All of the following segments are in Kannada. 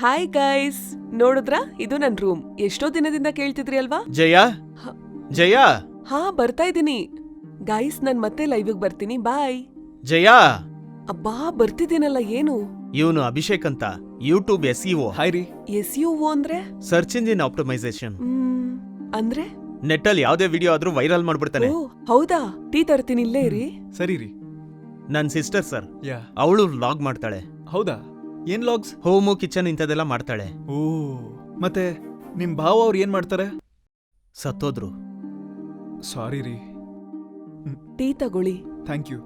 ಹಾಯ್ ಗೈಸ್, ನೋಡಿದ್ರಾ? ಇದು ನನ್ ರೂಮ್. ಎಷ್ಟೋ ದಿನದಿಂದ ಕೇಳ್ತಿದ್ರಿ ಅಲ್ವಾ? ಜಯ ಜಯ ಹಾ, ಬರ್ತಾ ಇದೀನಿ ಗೈಸ್. ನಾನ್ ಮತ್ತೆ ಲೈವ್ಗೆ ಬರ್ತೀನಿ. ಬಾಯ್. ಜಯ ಅಬ್ಬಾ, ಬರ್ತಿದ್ದೀನಲ್ಲ. ಏನು? ಇವನು ಅಭಿಷೇಕ್ ಅಂತ, ಯೂಟ್ಯೂಬ್ SEO. ಹಾಯ್ ರೀ. SEO ಅಂದ್ರೆ? Search engine optimisation. ಅಂದ್ರೆ ನೆಟ್ ಅಲ್ಲಿ ಯಾವ್ದೇ ವಿಡಿಯೋ ಆದ್ರೂ ವೈರಲ್ ಮಾಡ್ಬಿಡ್ತಾನೆ. ಓ ಹೌದಾ? ಟೀ ತರ್ತೀನಿ, ಇಲ್ಲೇ ಇರಿ. ಸರಿ ರೀ. ನನ್ ಸಿಸ್ಟರ್ ಸರ್, ಯಾ. ಅವಳು ವ್ಲಾಗ್ ಮಾಡ್ತಾಳೆ. ಹೌದಾ? ಏನ್ ಲಾಗ್ಸ್? ಹೋಮು ಕಿಚನ್ ಇಂಥದೆಲ್ಲ ಮಾಡ್ತಾಳೆ. ಓ, ಮತ್ತೆ ನಿಮ್ ಭಾವ ಅವ್ರು ಏನ್ ಮಾಡ್ತಾರೆ? ಸತ್ತೋದ್ರು. ಸಾರಿ ರೀ. ಟೀ ತಗೊಳ್ಳಿ. Thank you.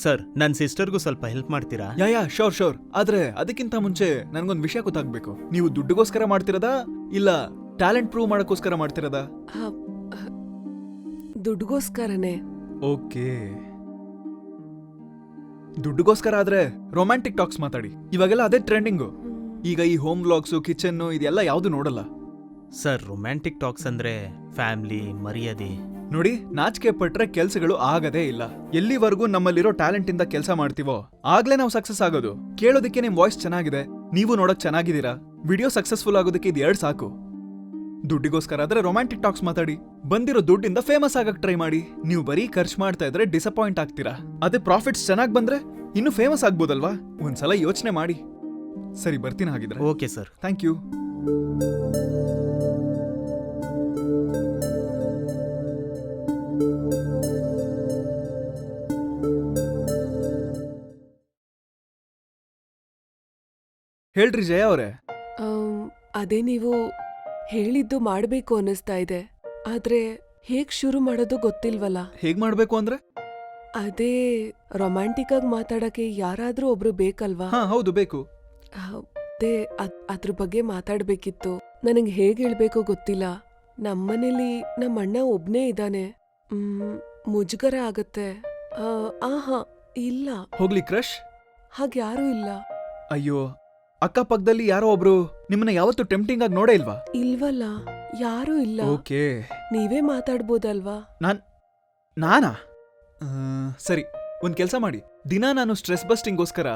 ಸರ್, ನನ್ ಸಿಸ್ಟರ್ಗೂ ಸ್ವಲ್ಪ ಹೆಲ್ಪ್ ಮಾಡ್ತೀರಾ? Yeah sure. ಆದ್ರೆ ಅದಕ್ಕಿಂತ ಮುಂಚೆ ನನ್ಗೊಂದ್ ವಿಷಯ ಗೊತ್ತಾಗ್ಬೇಕು. ನೀವು ದುಡ್ಡಿಗೋಸ್ಕರ ಮಾಡ್ತಿರೋದಾ ಇಲ್ಲ ಟ್ಯಾಲೆಂಟ್ ಪ್ರೂವ್ ಮಾಡಕ್ಕೋಸ್ಕರ ಮಾಡ್ತಿರೋದಾ? ದುಡ್ಡುಗೋಸ್ಕರನೇ. ಓಕೆ, ದುಡ್ಡುಗೋಸ್ಕರ ಆದ್ರೆ ರೊಮ್ಯಾಂಟಿಕ್ ಟಾಕ್ಸ್ ಮಾತಾಡಿ. ಇವಾಗೆಲ್ಲ ಅದೇ ಟ್ರೆಂಡಿಂಗು. ಈಗ ಈ ಹೋಮ್ ವ್ಲಾಗ್ಸು, ಕಿಚನ್ನು ಇದೆಲ್ಲ ಯಾವ್ದು ನೋಡಲ್ಲ. ಸರ್, ರೊಮ್ಯಾಂಟಿಕ್ ಟಾಕ್ಸ್ ಅಂದ್ರೆ ಫ್ಯಾಮಿಲಿ, ಮರ್ಯಾದೆ. ನೋಡಿ, ನಾಚಿಕೆ ಪಟ್ರೆ ಕೆಲ್ಸಗಳು ಆಗದೇ ಇಲ್ಲ. ಎಲ್ಲಿವರೆಗೂ ನಮ್ಮಲ್ಲಿರೋ ಟ್ಯಾಲೆಂಟ್ ಇಂದ ಕೆಲಸ ಮಾಡ್ತೀವೋ ಆಗ್ಲೇ ನಾವು ಸಕ್ಸಸ್ ಆಗೋದು. ಕೇಳೋದಕ್ಕೆ ನಿಮ್ ವಾಯ್ಸ್ ಚೆನ್ನಾಗಿದೆ, ನೀವು ನೋಡಕ್ ಚೆನ್ನಾಗಿದ್ದೀರಾ, ವಿಡಿಯೋ ಸಕ್ಸಸ್ಫುಲ್ ಆಗೋದಕ್ಕೆ ಇದು 2 ಸಾಕು. ದುಡ್ಡಿಗೋಸ್ಕರ ಆದ್ರೆ ರೊಮ್ಯಾಂಟಿಕ್ ಟಾಕ್ಸ್ ಮಾತಾಡಿ. ಬಂದಿರೋ ದುಡ್ಡಿಂದ ಫೇಮಸ್ ಆಗಕ್ ಟ್ರೈ ಮಾಡಿ. ನೀವು ಬರೀ ಖರ್ಚು ಮಾಡ್ತಾ ಇದ್ರೆ ಡಿಸಪಾಯಿಂಟ್ ಆಗ್ತೀರಾ. ಅದೇ ಪ್ರಾಫಿಟ್ಸ್ ಚೆನ್ನಾಗ್ ಬಂದ್ರೆ ಇನ್ನು ಫೇಮಸ್ ಆಗ್ಬೋದಲ್ವಾ? ಒಂದ್ಸಲ ಯೋಚನೆ ಮಾಡಿ. ಸರಿ, ಬರ್ತೀನಿ ಹಾಗಿದ್ರೆ. Okay sir. Thank you. ಹೇಳ್ರಿ ಜಯ ಅವರೇ. ಅದೇ, ನೀವು ಹೇಳಿದ್ದು ಮಾಡ್ಬೇಕು ಅನ್ನಿಸ್ತಾ ಇದೆ. ಆದ್ರೆ ಹೇಗ್ ಶುರು ಮಾಡೋದು ಗೊತ್ತಿಲ್ವಲ್ಲ. ಹೇಗ್ ಮಾಡ್ಬೇಕು ಅಂದ್ರೆ? ಅದೇ, ರೊಮ್ಯಾಂಟಿಕ್ ಆಗಿ ಮಾತಾಡಕ್ಕೆ ಯಾರಾದ್ರೂ ಒಬ್ರು ಬೇಕಲ್ವಾ? ಹಾ, ಹೌದು, ಬೇಕು. ಅದೇ, ಅದ್ರ ಬಗ್ಗೆ ಮಾತಾಡ್ಬೇಕಿತ್ತು. ನನಗೆ ಹೇಗ್ ಹೇಳ್ಬೇಕೋ ಗೊತ್ತಿಲ್ಲ. ನಮ್ಮನೇಲಿ ನಮ್ಮ ಅಣ್ಣ ಒಬ್ನೇ ಇದ್ದಾನೆ. ಮುಜುಗರ ಆಗತ್ತೆ. ಆಹಾ, ಇಲ್ಲ. ಹೋಗ್ಲಿ, ಕ್ರಶ್? ಹಾಗ್ಯಾರೂ ಇಲ್ಲ. ಅಯ್ಯೋ, ಅಕ್ಕಪಕ್ಕದಲ್ಲಿ ಯಾರೋ ಒಬ್ರು ನಿಮ್ಮನ್ನ ಯಾವತ್ತೂ ಟೆಂಪ್ಟಿಂಗ್ ಆಗಿ ನೋಡೇ ಇಲ್ವಾ? ಇಲ್ವಲ್ಲ, ಯಾರೂ ಇಲ್ಲ. ಓಕೆ, ನೀವೇ ಮಾತಾಡ್ಬೋದಲ್ವಾ? ನಾನಾ? ಸರಿ, ಒಂದ್ ಕೆಲ್ಸ ಮಾಡಿ. ದಿನ ನಾನು ಸ್ಟ್ರೆಸ್ ಬಸ್ಟಿಂಗ್ಗೋಸ್ಕರ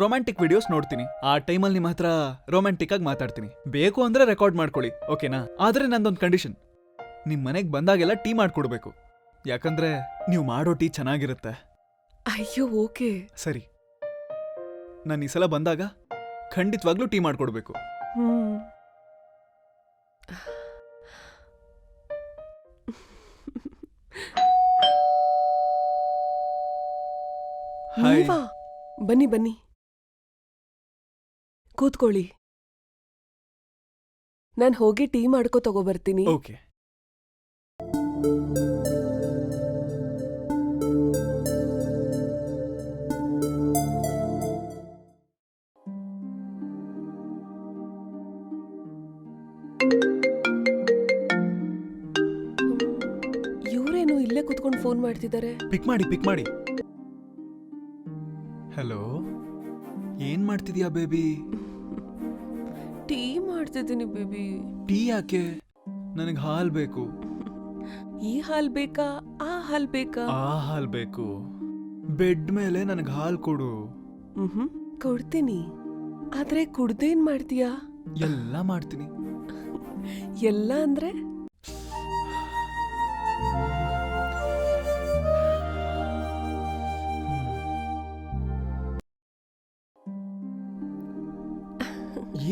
ರೊಮ್ಯಾಂಟಿಕ್ ವಿಡಿಯೋಸ್ ನೋಡ್ತೀನಿ. ಆ ಟೈಮಲ್ಲಿ ನಿಮ್ಮ ಹತ್ರ ರೊಮ್ಯಾಂಟಿಕ್ ಆಗಿ ಮಾತಾಡ್ತೀನಿ. ಬೇಕು ಅಂದ್ರೆ ರೆಕಾರ್ಡ್ ಮಾಡ್ಕೊಳ್ಳಿ, ಓಕೆನಾ? ಆದ್ರೆ ನಂದೊಂದು ಕಂಡೀಷನ್. ನಿಮ್ ಮನೆಗ್ ಬಂದಾಗೆಲ್ಲ ಟೀ ಮಾಡ್ಕೊಡ್ಬೇಕು. ಯಾಕಂದ್ರೆ ನೀವು ಮಾಡೋ ಟೀ ಚೆನ್ನಾಗಿರುತ್ತೆ. ಅಯ್ಯೋ, ಓಕೆ. ಸರಿ, ನಾನು ಈ ಸಲ ಬಂದಾಗ ಖಂಡಿತವಾಗ್ಲೂ ಟೀ ಮಾಡ್ಕೊಡ್ಬೇಕು. ನೀವಾ? ಬನ್ನಿ ಬನ್ನಿ, ಕೂತ್ಕೊಳ್ಳಿ. ನಾನ್ ಹೋಗಿ ಟೀ ಮಾಡ್ಕೊ ತಗೋಬರ್ತೀನಿ. ಓಕೆ. ಇವ್ರೇನು ಇಲ್ಲೇ ಕುತ್ಕೊಂಡು ಫೋನ್ ಮಾಡ್ತಿದ್ದಾರೆ? ಪಿಕ್ ಮಾಡಿ. ಹಲೋ, ಏನ್ ಮಾಡ್ತಿದ್ಯಾ ಬೇಬಿ? ಟೀ ಮಾಡ್ತಿದ್ದೀನಿ ಬೇಬಿ. ಟೀ ಯಾಕೆ? ನನಗ್ ಹಾಲ್ ಬೇಕು. ಈ ಹಾಲ್ ಬೇಕಾ, ಆ ಹಾಲ್ ಬೇಕಾ? ಆ ಹಾಲ್ ಬೇಕು. ಬೆಡ್ ಮೇಲೆ ನನಗ್ ಹಾಲ್ ಕೊಡು. ಕೊಡ್ತೀನಿ. ಆದ್ರೆ ಕುಡ್ದೇನ್ ಮಾಡ್ತೀಯಾ? ಎಲ್ಲ ಮಾಡ್ತೀನಿ. ಎಲ್ಲ ಅಂದ್ರೆ?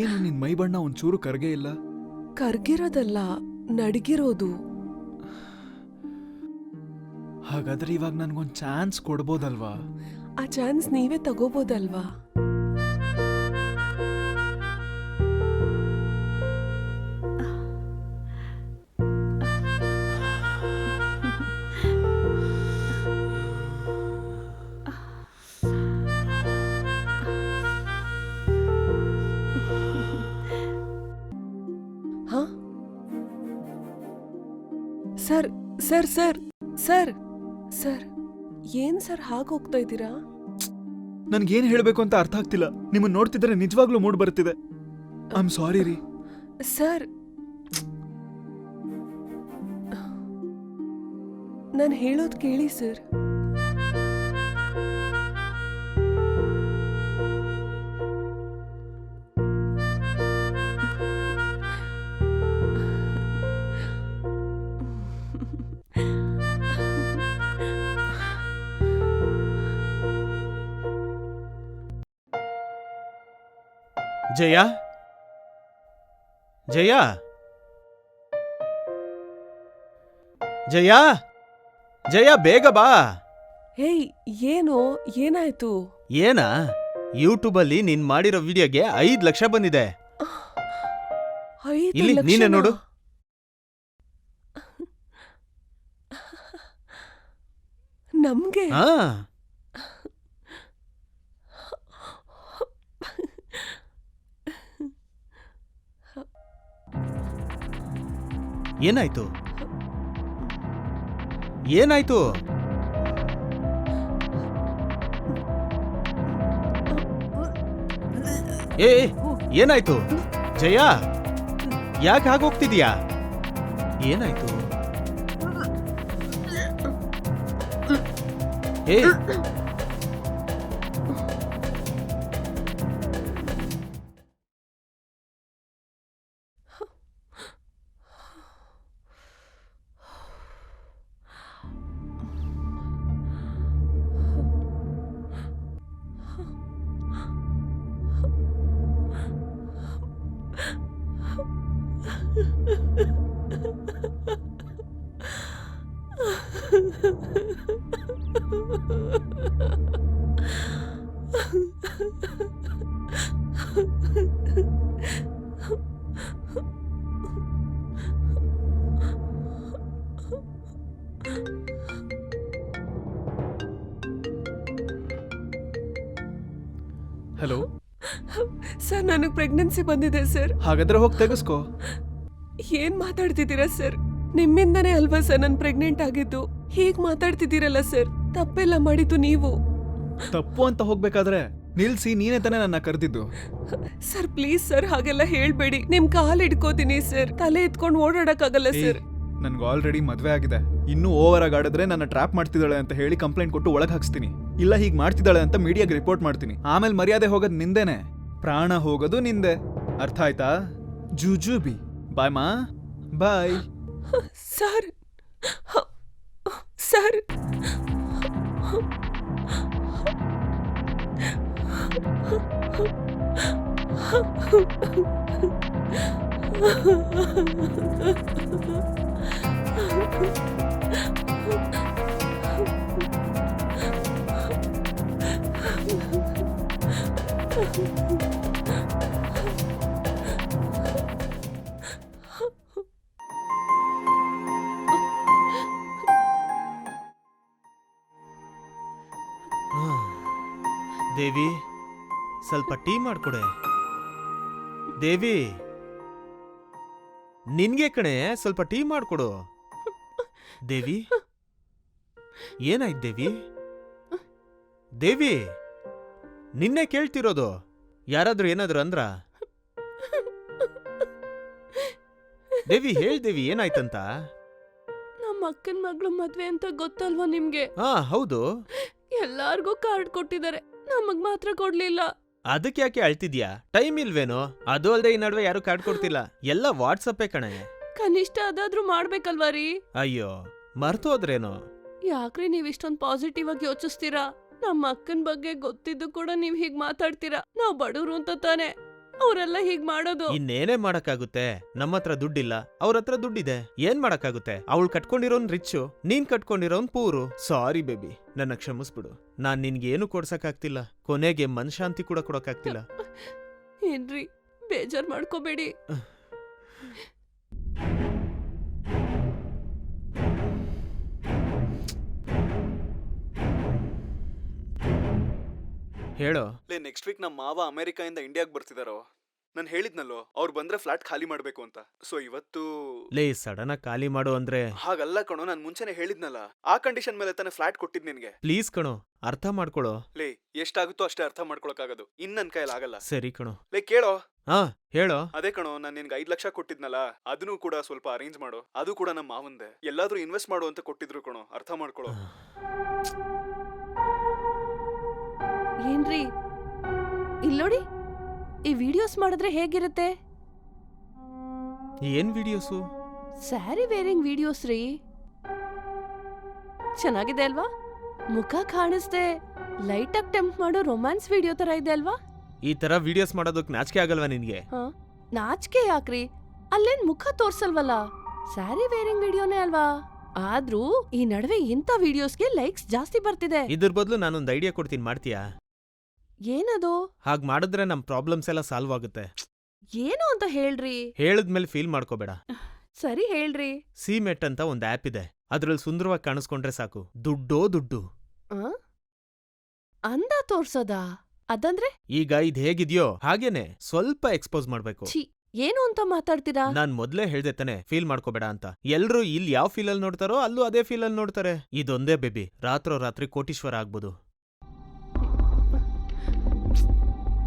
ಏನು ನಿನ್ ಮೈ ಬಣ್ಣ ಒಂಚೂರು ಕರ್ಗೆ ಇಲ್ಲ? ಕರ್ಗಿರೋದಲ್ಲ, ನಡ್ಗಿರೋದು. ಹಾಗಾದ್ರೆ ಇವಾಗ ನನ್ಗೊಂದ್ ಚಾನ್ಸ್ ಕೊಡ್ಬೋದಲ್ವಾ? ಆ ಚಾನ್ಸ್ ನೀವೇ ತಗೋಬೋದಲ್ವಾ? ಹಾ? Sir sir sir sir sir ಏನ್ ಸರ್ ಹಾಗೋಗ್ತಾ ಇದ್ದೀರಾ? ನನ್ಗೇನ್ ಹೇಳ್ಬೇಕು ಅಂತ ಅರ್ಥ ಆಗ್ತಿಲ್ಲ. ನಿಮ್ಮನ್ನ ನೋಡ್ತಿದ್ರೆ ನಿಜವಾಗ್ಲೂ ಮೂಡ್ ಬರ್ತಿದೆ. ಐ ಆಮ್ ಸಾರಿ ರೀ. ಸರ್, ನಾನು ಹೇಳೋದ್ ಕೇಳಿ ಸರ್. ಜಯ ಜಯ ಜಯ ಜಯ ಬೇಗ ಬಾ. ಹೇಯ್, ಏನಾಯ್ತು? ಏನಾ, ಯೂಟ್ಯೂಬಲ್ಲಿ ನೀನ್ ಮಾಡಿರೋ ವಿಡಿಯೋಗೆ 5 ಲಕ್ಷ ಬಂದಿದೆ. 5 ಇಲ್ಲಿ ಲಕ್ಷನಾ? ನೀನೆ ನೋಡು. ನಮ್ಗೆ? ಹಾ, ಏನಾಯ್ತು ಏನಾಯ್ತು? ಏ ಏನಾಯ್ತು ಜಯ? ಯಾಕೆ ಹಾಗೋಗ್ತಿದ್ಯಾ? ಏನಾಯ್ತು? ಏ ಹಲೋ, ಸರ್, ನನಗ್ ಪ್ರೆಗ್ನೆನ್ಸಿ ಬಂದಿದೆ ಸರ್. ಹಾಗಾದ್ರೆ ಹೋಗಿ ತೆಗೆಸ್ಕೋ. ಏನ್ ಮಾತಾಡ್ತಿದ್ದೀರಾ ಸರ್? ನಿಮ್ಮಿಂದನೇ ಅಲ್ವಾ ಸರ್ ನನ್ ಪ್ರೆಗ್ನೆಂಟ್ ಆಗಿದ್ದು? ಹೀಗ್ ಮಾತಾಡ್ತಿದ್ದೀರಲ್ಲ ಸರ್, ತಪ್ಪೆಲ್ಲ ಮಾಡಿದ್ದು ನೀವು. ತಪ್ಪು ಅಂತ ಹೋಗ್ಬೇಕಾದ್ರೆ ನಿಲ್ಸಿ, ನೀನೇ ತಾನೇ ನನ್ನ ಕರೆದಿದ್ದು. ಸರ್ ಪ್ಲೀಸ್ ಸರ್, ಹಾಗೆಲ್ಲ ಹೇಳ್ಬೇಡಿ. ನಿಮ್ ಕಾಲ್ ಹಿಡ್ಕೋತೀನಿ ಸರ್. ತಲೆ ಎತ್ಕೊಂಡು ಓಡಾಡಕ್ಕಾಗಲ್ಲ ಸರ್. ನನ್ಗೆ ಆಲ್ರೆಡಿ ಮದ್ವೆ ಆಗಿದೆ. ಇನ್ನೂ ಓವರ್ ಆಗಿ ಆಡಿದ್ರೆ ನನ್ನ ಟ್ರ್ಯಾಪ್ ಮಾಡ್ತಿದ್ದಾಳೆ ಅಂತ ಹೇಳಿ ಕಂಪ್ಲೇಂಟ್ ಕೊಟ್ಟು ಒಳಗೆ ಹಾಕ್ಸ್ತೀನಿ. ಇಲ್ಲ ಹೀಗ್ ಮಾಡ್ತಿದ್ದಾಳೆ ಅಂತ ಮೀಡಿಯಾಗೆ ರಿಪೋರ್ಟ್ ಮಾಡ್ತೀನಿ. ಆಮೇಲೆ ಮರ್ಯಾದೆ ಹೋಗೋದು ನಿಂದೇನೆ, ಪ್ರಾಣ ಹೋಗೋದು ನಿಂದೆ. ಅರ್ಥ ಆಯ್ತಾ? ಜೂಜೂಬಿ. ಬಾಯ್ ಮಾ, ಬಾಯ್. ಸರ್ ಸರ್ ದೇವಿ, ಸ್ವಲ್ಪ ಟೀ ಮಾಡ್ಕೊಡೆ. ದೇವಿ, ನಿನ್ಗೆ ಕಣೆ, ಸ್ವಲ್ಪ ಟೀ ಮಾಡ್ಕೊಡು. ದೇವಿ, ಏನಾಯ್ತು ದೇವಿ? ದೇವಿ, ನಿನ್ನೆ ಕೇಳ್ತಿರೋದು. ಯಾರಾದ್ರೂ ಏನಾದ್ರು ಅಂದ್ರ? ದೇವಿ, ಹೇಳ್ ದೇವಿ, ಏನಾಯ್ತಂತ? ನಮ್ಮ ಅಕ್ಕನ ಮಗಳು ಮದ್ವೆ ಅಂತ ಗೊತ್ತಲ್ವಾ ನಿಮ್ಗೆ? ಹಾ ಹೌದು. ಎಲ್ಲಾರ್ಗೂ ಕಾರ್ಡ್ ಕೊಟ್ಟಿದ್ದಾರೆ, ನಮಗ್ ಮಾತ್ರ ಕೊಡ್ಲಿಲ್ಲ. ಅದಕ್ಕೆ ಯಾಕೆ ಅಳ್ತಿದ್ಯಾ? ಟೈಮ್ ಇಲ್ವೇನೋ? ಅದು ಅಲ್ದೆ ಈ ನಡುವೆ ಯಾರು ಕಾರ್ಡ್ ಕೊಡ್ತಿಲ್ಲ, ಎಲ್ಲ ವಾಟ್ಸಪ್ಪೇ ಕಣೆ. ಕನಿಷ್ಠ ಅದಾದ್ರೂ ಮಾಡ್ಬೇಕಲ್ವಾ ರೀ? ಅಯ್ಯೋ, ಮರ್ತೋದ್ರೇನೋ? ಯಾಕ್ರಿ ನೀವ್ ಇಷ್ಟೊಂದ್ ಪಾಸಿಟಿವ್ ಆಗಿ ಯೋಚಿಸ್ತೀರಾ? ನಮ್ಮ ಅಕ್ಕನ್ ಬಗ್ಗೆ ಗೊತ್ತಿದ್ದು ಕೂಡ ನೀವ್ ಹೀಗ್ ಮಾತಾಡ್ತೀರಾ. ನಾವ್ ಬಡವ್ರು ಅಂತ ತಾನೆ ಅವರೆಲ್ಲ ಹೀಗ್ ಮಾಡೋದು. ಇನ್ನೇನೇ ಮಾಡಕ್ಕಾಗುತ್ತೆ? ನಮ್ಮ ಹತ್ರ ದುಡ್ಡಿಲ್ಲ, ಅವ್ರ ಹತ್ರ ದುಡ್ಡಿದೆ. ಏನ್ ಮಾಡಕ್ಕಾಗುತ್ತೆ? ಅವಳು ಕಟ್ಕೊಂಡಿರೋನ್ ರಿಚ್ಚು, ನೀನ್ ಕಟ್ಕೊಂಡಿರೋನ್ ಪೂರು. ಸಾರಿ ಬೇಬಿ, ನನ್ನ ಕ್ಷಮಿಸ್ಬಿಡು. ನಾನ್ ನಿನ್ಗೇನು ಕೊಡ್ಸಕ್ಕಾಗ್ತಿಲ್ಲ, ಕೊನೆಗೆ ಮನ್ಶಾಂತಿ ಕೂಡ ಕೊಡಕ್ಕಾಗ್ತಿಲ್ಲ. ಏನ್ರಿ, ಬೇಜಾರ್ ಮಾಡ್ಕೋಬೇಡಿ. ಹೇಳೋ. ನೆಕ್ಸ್ಟ್ ವೀಕ್ ನಮ್ಮ ಮಾವ ಅಮೆರಿಕಾಯಿಂದ ಇಂಡಿಯಾಗ್ ಬರ್ತಿದಾರೋ. ನಾನು ಹೇಳಿದ್ನಲ್ಲೋ, ಅವ್ರು ಬಂದ್ರೆ ಫ್ಲಾಟ್ ಖಾಲಿ ಮಾಡ್ಬೇಕು ಅಂತ. ಸೊ ಇವತ್ತು ಲೇ, ಸಡನ್ ಆಗಿ ಖಾಲಿ ಮಾಡು ಅಂದ್ರೆ? ಹಾಗಲ್ಲ ಕಣೋ, ನಾನು ಮುಂಚೆನೆ ಹೇಳಿದ್ನಲ್ಲ. ಆ ಕಂಡೀಷನ್ ಮೇಲೆ ತಾನೇ ಫ್ಲಾಟ್ ಕೊಟ್ಟಿದ್ ನಿನ್ಗೆ. ಪ್ಲೀಸ್ ಕಣೋ, ಅರ್ಥ ಮಾಡ್ಕೊಳೋ. ಲೇ, ಎಷ್ಟಾಗುತ್ತೋ ಅಷ್ಟೇ ಅರ್ಥ ಮಾಡ್ಕೊಳಕ್ಕಾಗೋದು. ಇನ್ ನನ್ ಕೈಯಲ್ಲಿ ಆಗಲ್ಲ. ಸರಿ ಕಣೋ. ಲೇ ಕೇಳೋ. ಹಾ ಹೇಳೋ. ಅದೇ ಕಣೋ, ನಾನು ನಿನ್ಗೆ 5 ಲಕ್ಷ ಕೊಟ್ಟಿದ್ನಲ್ಲ, ಅದನ್ನು ಕೂಡ ಸ್ವಲ್ಪ ಅರೇಂಜ್ ಮಾಡು. ಅದು ಕೂಡ ನಮ್ಮ ಮಾವಂದೆ. ಎಲ್ಲಾದ್ರೂ ಇನ್ವೆಸ್ಟ್ ಮಾಡು ಅಂತ ಕೊಟ್ಟಿದ್ರು ಕಣೋ, ಅರ್ಥ ಮಾಡ್ಕೊಳೋ. ಏನ್ರಿ, ಇಲ್ಲೋಡಿ, ಈ ವಿಡಿಯೋಸ್ ಮಾಡಿದ್ರೆ ಹೇಗಿರುತ್ತೆ? ಏನ್ ವಿಡಿಯೋಸು? ಸ್ಯಾರಿ ವೇರಿಂಗ್ ವಿಡಿಯೋಸ್ ರೀ. ಚೆನ್ನಾಗಿದೆ ಅಲ್ವಾ? ಮುಖ ಕಾಣಿಸ್ದೆ ಲೈಟ್ ಆಗಿ ಟೆಂಪ್ಟ್ ಮಾಡೋ ರೊಮ್ಯಾನ್ಸ್ ವಿಡಿಯೋ ತರ ಇದೆ ಅಲ್ವಾ? ಈ ತರ ವಿಡಿಯೋಸ್ ಮಾಡೋದಕ್ ನಾಚಿಕೆ ಆಗಲ್ವಾ ನಿನ್ಗೆ? ನಾಚಿಕೆ ಯಾಕ್ರಿ? ಅಲ್ಲೇನ್ ಮುಖ ತೋರ್ಸಲ್ವಲ್ಲ, ಸ್ಯಾರಿ ವೇರಿಂಗ್ ವಿಡಿಯೋನೇ ಅಲ್ವಾ? ಆದ್ರೂ ಈ ನಡುವೆ ಇಂಥ ವಿಡಿಯೋಸ್ಗೆ ಲೈಕ್ಸ್ ಜಾಸ್ತಿ ಬರ್ತಿದೆ. ಇದ್ರ ಬದಲು ನಾನೊಂದ್ ಐಡಿಯಾ ಕೊಡ್ತೀನಿ, ಮಾಡ್ತೀಯಾ? ಏನದು? ಹಾಗ್ ಮಾಡಿದ್ರೆ ನಮ್ ಪ್ರಾಬ್ಲಮ್ಸ್ ಎಲ್ಲ ಸಾಲ್ವ್ ಆಗುತ್ತೆ. ಏನು ಅಂತ ಹೇಳ್ರಿ. ಹೇಳದ್ಮೇಲೆ ಫೀಲ್ ಮಾಡ್ಕೋಬೇಡ. ಸರಿ ಹೇಳ್ರಿ. ಸಿಮೆಟ್ ಅಂತ ಒಂದ್ ಆಪ್ ಇದೆ, ಅದ್ರಲ್ಲಿ ಸುಂದರವಾಗಿ ಕಾಣಿಸ್ಕೊಂಡ್ರೆ ಸಾಕು, ದುಡ್ಡು. ಅಂದ ತೋರ್ಸೋದಾ? ಅದಂದ್ರೆ? ಈಗ ಇದ್ ಹೇಗಿದ್ಯೋ ಹಾಗೇನೆ ಸ್ವಲ್ಪ ಎಕ್ಸ್ಪೋಸ್ ಮಾಡ್ಬೇಕು. ಛೀ, ಏನು ಅಂತ ಮಾತಾಡ್ತೀರಾ? ನಾನ್ ಮೊದ್ಲೇ ಹೇಳ್ದೆ ತಾನೆ ಫೀಲ್ ಮಾಡ್ಕೋಬೇಡ ಅಂತ. ಎಲ್ರು ಇಲ್ಲಿ ಯಾವ ಫೀಲ್ ಅಲ್ಲಿ ನೋಡ್ತಾರೋ ಅಲ್ಲೂ ಅದೇ ಫೀಲ್ ಅಲ್ಲಿ ನೋಡ್ತಾರೆ. ಇದೊಂದೇ ಬೇಬಿ, ರಾತ್ರಿ ಕೋಟೀಶ್ವರ ಆಗ್ಬೋದು.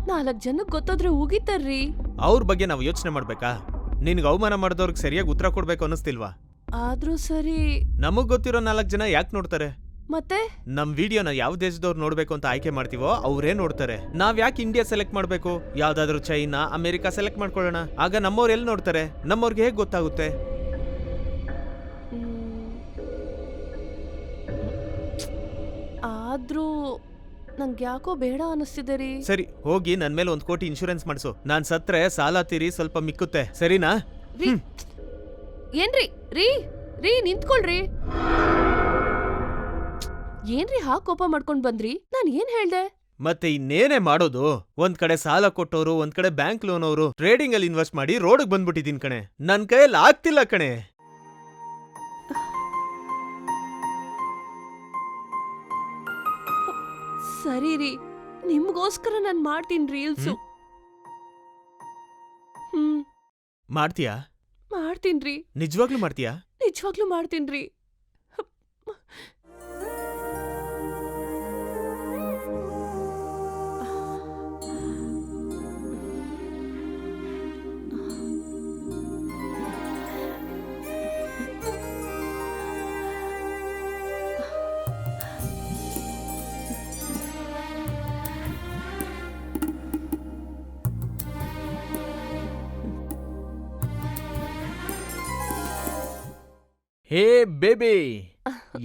4 ಜನಕ್ ಗೊತ್ತಾದ್ರೆ ಉಗಿತಾರ್ರಿ. ಅವ್ರ ಬಗ್ಗೆ ನಾವು ಯೋಚನೆ ಮಾಡ್ಬೇಕಾ? ನಿನ್ಗೆ ಅವಮಾನ ಮಾಡಿದವ್ರಿಗೆ ಸರಿಯಾಗಿ ಉತ್ತರ ಕೊಡ್ಬೇಕು ಅನ್ನಿಸ್ತಿಲ್ವಾ? ಆದ್ರೂ ಸರಿ. ನಮಗ್ ಗೊತ್ತಿರೋ 4 ಜನ ಯಾಕೆ ನೋಡ್ತಾರೆ? ಮತ್ತೆ ನಮ್ ವಿಡಿಯೋನ ಯಾವ ದೇಶದವ್ರು ನೋಡ್ಬೇಕು ಅಂತ ಆಯ್ಕೆ ಮಾಡ್ತೀವೋ ಅವರೇ ನೋಡ್ತಾರೆ. ನಾವ್ ಯಾಕೆ ಇಂಡಿಯಾ ಸೆಲೆಕ್ಟ್ ಮಾಡ್ಬೇಕು? ಯಾವ್ದಾದ್ರು ಚೈನಾ, ಅಮೆರಿಕಾ ಸೆಲೆಕ್ಟ್ ಮಾಡ್ಕೊಳ್ಳೋಣ. ಆಗ ನಮ್ಮವ್ರು ಎಲ್ಲಿ ನೋಡ್ತಾರೆ? ನಮ್ಮವ್ರಿಗೆ ಹೇಗ್ ಗೊತ್ತಾಗುತ್ತೆ? ಆದ್ರೂ ನಂಗೆ ಯಾಕೋ ಬೇಡ ಅನಿಸ್ತಿದೆ ರೀ. ಸರಿ, ಹೋಗಿ ನನ್ ಮೇಲೆ 1 ಕೋಟಿ ಇನ್ಶೂರೆನ್ಸ್ ಮಾಡಿಸು. ನಾನ್ ಸತ್ರೆ ಸಾಲ ತೀರಿ ಸ್ವಲ್ಪ ಮಿಕ್ಕುತ್ತೆ, ಸರಿನಾ? ಏನ್ರಿ ರೀ ನಿಂತ್ಕೊಳ್ರಿ. ಏನ್ರಿ ಕೋಪ ಮಾಡ್ಕೊಂಡ್ ಬಂದ್ರಿ? ನಾನ್ ಏನ್ ಹೇಳ್ದೆ? ಮತ್ತೆ ಇನ್ನೇನೇ ಮಾಡೋದು? ಒಂದ್ ಕಡೆ ಸಾಲ ಕೊಟ್ಟೋರು, ಒಂದ್ ಕಡೆ ಬ್ಯಾಂಕ್ ಲೋನ್ ಅವರು, ಟ್ರೇಡಿಂಗ್ ಅಲ್ಲಿ ಇನ್ವೆಸ್ಟ್ ಮಾಡಿ ರೋಡ್ ಬಂದ್ಬಿಟ್ಟಿದೀನಿ ಕಣೆ. ನನ್ ಕೈಯಲ್ಲಿ ಆಗ್ತಿಲ್ಲ ಕಣೆ. ಸರಿ ರೀ, ನಿಮ್ಗೋಸ್ಕರ ನಾನ್ ಮಾಡ್ತೀನಿ ರೀಲ್ಸು. ಮಾಡ್ತೀಯಾ? ಮಾಡ್ತೀನ್ರಿ. ನಿಜವಾಗ್ಲೂ ಮಾಡ್ತೀಯಾ? ನಿಜವಾಗ್ಲೂ ಮಾಡ್ತೀನ್ರಿ. ಹೇ ಬೇಬಿ,